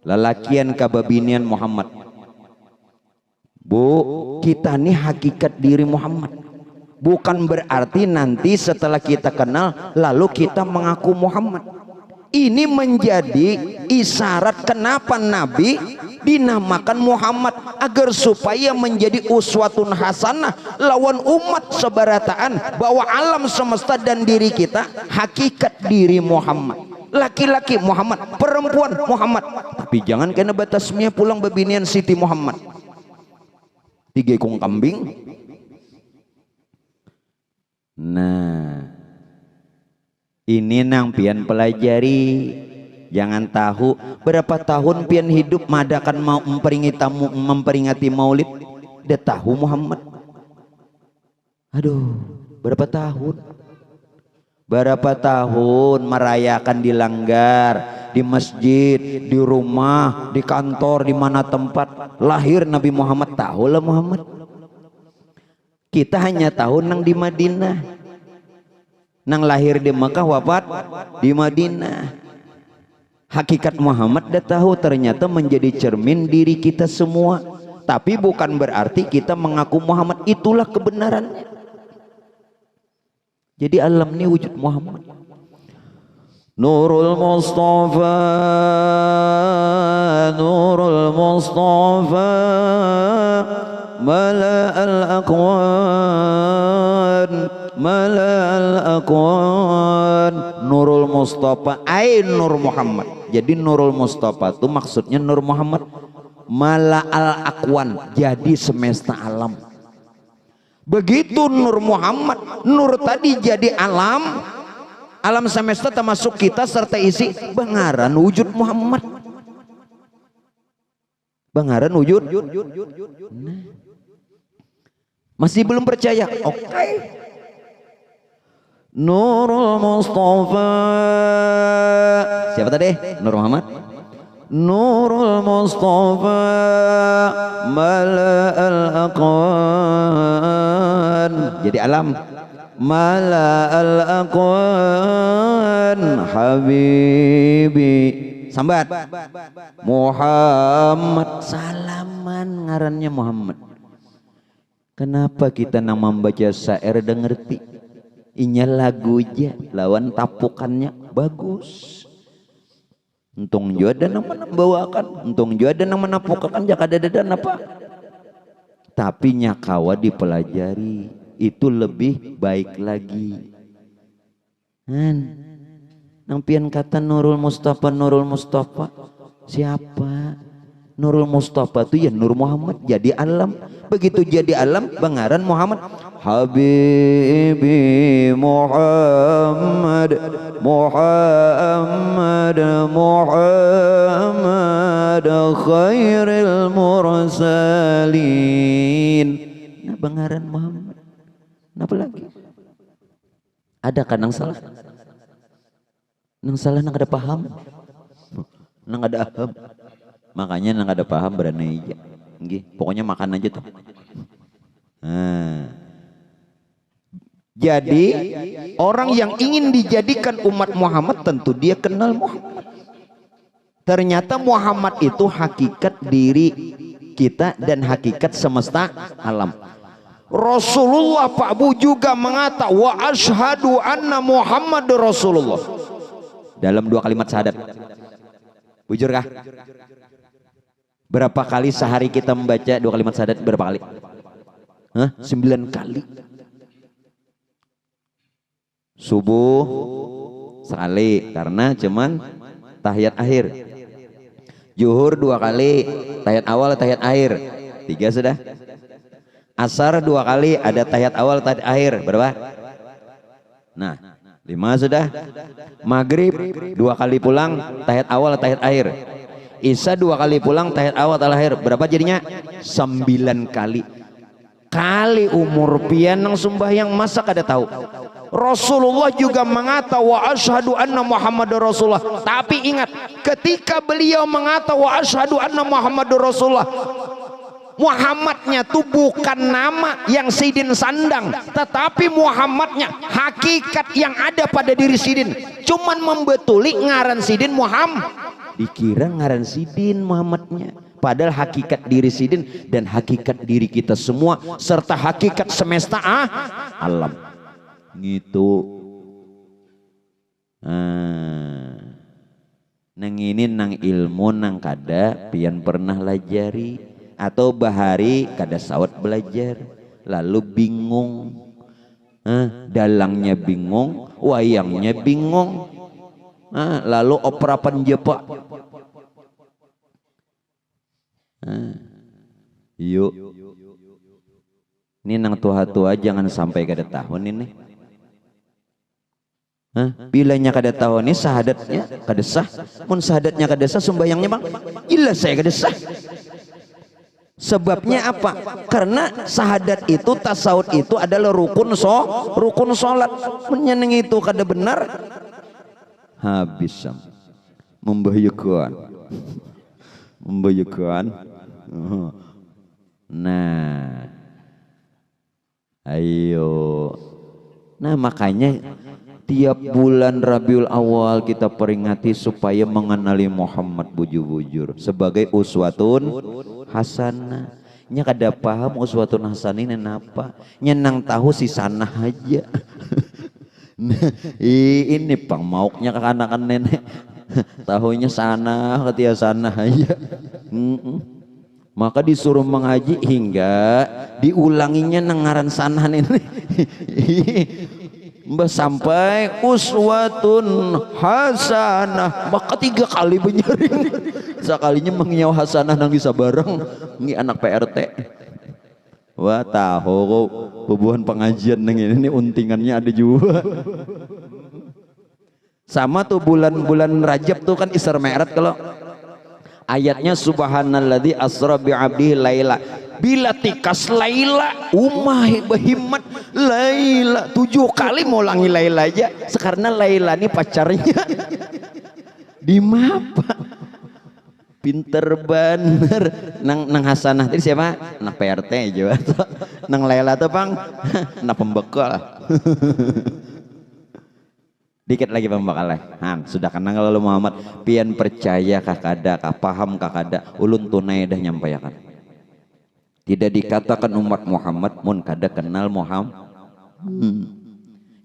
Lalakian kababinian Muhammad. Bu, kita nih hakikat diri Muhammad. Bukan berarti nanti setelah kita kenal lalu kita mengaku Muhammad. Ini menjadi isyarat kenapa Nabi dinamakan Muhammad, agar supaya menjadi uswatun hasanah lawan umat sebarataan, bahwa alam semesta dan diri kita hakikat diri Muhammad. Laki-laki Muhammad, perempuan Muhammad. Tapi jangan kena batasnya pulang bebinian Siti Muhammad. 3 ekor kambing. Nah, ini nang pian pelajari. Jangan tahu berapa tahun pian hidup madakan mau memperingati maulid. Dia tahu Muhammad. Aduh, berapa tahun? Berapa tahun merayakan di langgar, di masjid, di rumah, di kantor, di mana tempat lahir Nabi Muhammad. Tahulah Muhammad. Kita hanya tahu nang di Madinah, nang lahir di Mekah, wafat di Madinah. Hakikat Muhammad dah tahu, ternyata menjadi cermin diri kita semua. Tapi bukan berarti kita mengaku Muhammad itulah kebenarannya. Jadi alam ini wujud Muhammad. Nurul Mustafa, Nurul Mustafa, mala al-aqwan, mala al-aqwan. Nurul Mustafa ay Nur Muhammad. Jadi Nurul Mustafa itu maksudnya Nur Muhammad. Mala al-aqwan, jadi semesta alam. Begitu Nur Muhammad, Nur tadi jadi alam, alam semesta termasuk kita serta isi bangaran wujud Muhammad. Bangaran wujud. Nah. Masih belum percaya? Oke. Nurul Mustafa. Siapa tadi? Nur Muhammad. Nurul Mustafa mala al-aqwan, jadi alam. Mala al-aqwan habibi, sambat Muhammad, salaman ngarannya Muhammad. Kenapa kita nang membaca syair dan ngerti? Inya lagu aja lawan tapukannya bagus. Untung juga ada yang membawakan, untung juga ada yang menapukakan, jaka ada apa. Tapi nyakawa dipelajari itu lebih baik lagi. Nang pian kata Nurul Mustafa, Nurul Mustafa siapa? Nurul Mustafa itu ya Nur Muhammad, jadi alam. Begitu jadi alam, bangaran Muhammad. Habibi Muhammad, Muhammad, Muhammad khairil mursalin. Nah, bangaran Muhammad. Apa lagi? Ada kan nang salah? Nang salah nang ada paham, nang ada aham. Makanya nang ada paham berani aja. Pokoknya makan aja tuh. Nah. Jadi orang yang ingin dijadikan umat Muhammad tentu dia kenal Muhammad. Ternyata Muhammad itu hakikat diri kita dan hakikat semesta alam. Rasulullah Pak Bu juga mengatakan wa asyhadu anna Muhammad Rasulullah. Dalam 2 kalimat syahadat. Bujur kah? Berapa kali sehari kita membaca 2 kalimat syahadat? Berapa kali? Hah? 9 kali. Subuh sekali karena cuman tahiyat akhir. Zuhur 2 kali, tahiyat awal, tahiyat akhir. 3 sudah. Asar 2 kali, ada tahiyat awal, tahiyat akhir. Berapa? Nah, 5 sudah. Maghrib 2 kali pulang, tahiyat awal, tahiyat akhir. Isya 2 kali pulang, tahiyat awal, tahiyat akhir. Berapa jadinya? 9 kali. Kali umur pian nang sembahyang masa kada tahu. Rasulullah juga mengata wa asyhadu anna Muhammadar Rasulullah. Tapi ingat, ketika beliau mengata wa asyhadu anna Muhammadar Rasulullah, Muhammadnya itu bukan nama yang Sidin sandang, tetapi Muhammadnya hakikat yang ada pada diri Sidin. Cuman membetuli ngaran Sidin Muhammad, dikira ngaran Sidin Muhammadnya, padahal hakikat diri Sidin dan hakikat diri kita semua serta hakikat semesta alam gitu. Nang ini nang ilmu nang kada pian pernah lajari atau bahari kada sawat belajar lalu bingung, dalangnya bingung, wayangnya bingung, lalu opera penjepak. Yuk, ini nang tua-tua jangan sampai kada tahun ini. Bilanya kada tahun ini sahadatnya kada sah. Mun sahadatnya kada sah, sembayangnya bang jelas saya kada sah. Sebabnya apa? Karena sahadat itu, tasawuf itu adalah rukun sholat. Menyeneng itu kada benar, habis membahayakan. Nah, ayo. Nah makanya tiap bulan Rabiul Awal kita peringati supaya mengenali Muhammad bujur-bujur sebagai uswatun hasanah. Nya kada paham uswatun hasanah ini apa? Nyenang tahu si sanah aja. Nah, ini pang mauknya ke anak-anak nenek. Tahunya sanah, ketia sanah aja. Maka disuruh mengaji hingga diulanginya nengaran sanah nenek. Mbah sampai uswatun hasanah, maka 3 kali menyaring. Sekalinya mengiau hasanah nang bisa bareng ngi anak PRT. Wah tahu bubuhan pengajian nang ini untingannya ada juga. Sama tuh bulan-bulan Rajab tuh kan Isra Mi'raj, kalau ayatnya subhanalladzi asra bi 'abdihi laila bila tikas Laila umah bahimat Laila 7 kali mau ulangi Laila aja karena Laila ini pacarnya di mapa pinter bener nang hasanah tadi siapa? Anak PRT juga nang Laila tuh bang anak pembekal. Dikit lagi pembekal sudah kenang lalu Muhammad pian percaya kakada kah paham kakada ulun tunai dah nyampaikan. Tidak dikatakan umat Muhammad mun kada kenal Muhammad.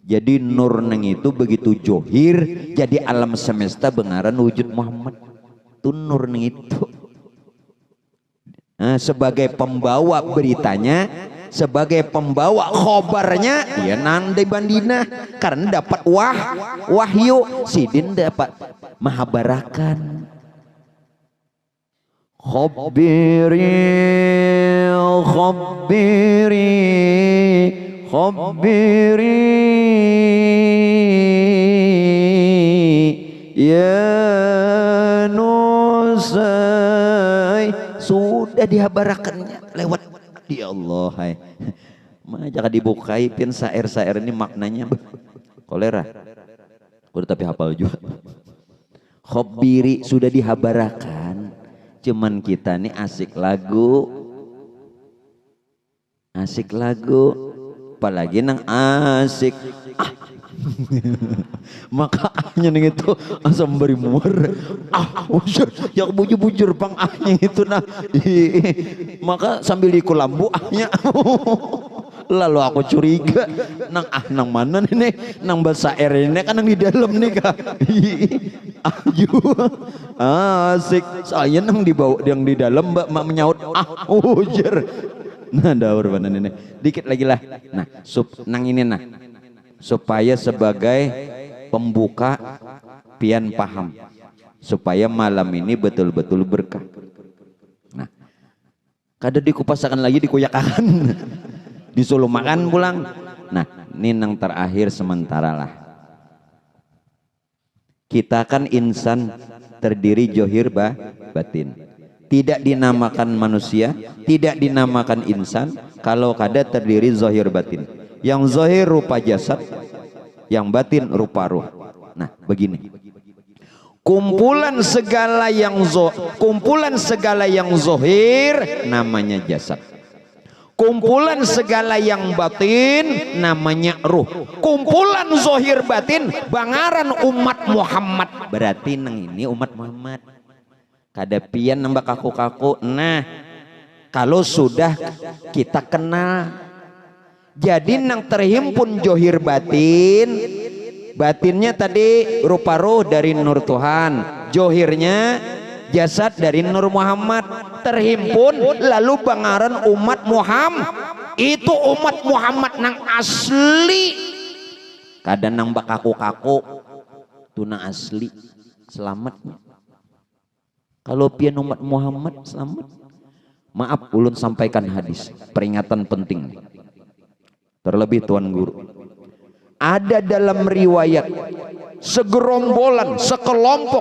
Jadi nur neng itu begitu johir, jadi alam semesta bengaran wujud Muhammad. Itu nur neng itu. Sebagai pembawa beritanya, sebagai pembawa khobarnya, ya nandai bandina karena dapat wahyu, Sidin dapat mahabarakan. Khabiri ya nusai, sudah dihabarakannya lewat ya Allah. Hai jangan dibukai pin sair-sair ini maknanya kolera udah tapi hafal juga. Khabiri sudah dihabarakan, cuman kita nih asik lagu, apalagi nang asik maka ahnya itu asam beri muar yang bujur-bujur pang ahnya itu nah maka sambil dikulambu ahnya lalu aku curiga nang mana nih nang bahasa air ini kan nang di dalam nih kak Aju. Asik. Saya nang dibawa yang di dalam mbak mak menyaut ujar. Nah daur mana ini. Dikit lagi lah. Nah nang ini nah. Supaya sebagai pembuka pian paham. Supaya malam ini betul-betul berkah. Nah. Kada dikupasakan lagi dikuyakan. Disuruh makan pulang. Nah ini nang terakhir sementara lah. Kita kan insan terdiri johir batin. Tidak dinamakan manusia, tidak dinamakan insan kalau kada terdiri zohir batin. Yang zohir rupa jasad, yang batin rupa ruh. Nah begini. Kumpulan segala yang zohir namanya jasad. Kumpulan segala yang batin namanya ruh. Kumpulan zohir batin bangaran umat Muhammad. Berarti nang ini umat Muhammad. Kada pian nambah kaku-kaku. Nah kalau sudah kita kenal. Jadi nang terhimpun zohir batin. Batinnya tadi rupa ruh dari nur Tuhan. Zohirnya jasad dari nur Muhammad. Terhimpun lalu bangaran umat Muhammad. Itu umat Muhammad nang asli. Kadang nang bakaku-kaku itu nang asli. Selamat. Kalau pian umat Muhammad selamat. Maaf ulun sampaikan hadis. Peringatan penting. Terlebih Tuan Guru. Ada dalam riwayat segerombolan, sekelompok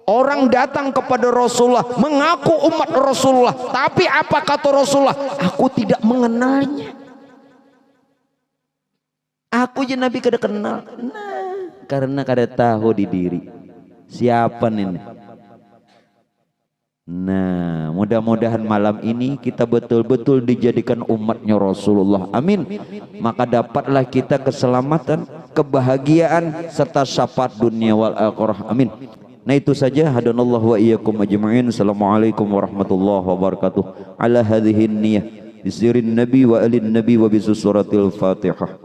orang datang kepada Rasulullah mengaku umat Rasulullah, tapi apa kata Rasulullah? Aku tidak mengenalnya. Aku je Nabi kada kenal. Nah, karena kada tahu di diri. Siapa ini? Nah, mudah-mudahan malam ini kita betul-betul dijadikan umatnya Rasulullah. Amin. Maka dapatlah kita keselamatan, kebahagiaan serta syafaat dunia wal akhirah. Amin. Nah itu saja. Hadanallahu wa iyyakum ajma'in. Assalamualaikum warahmatullahi wabarakatuh. Ala hadhihi niyah bisirin nabi wa alin nabi wa bisuratil Fatihah.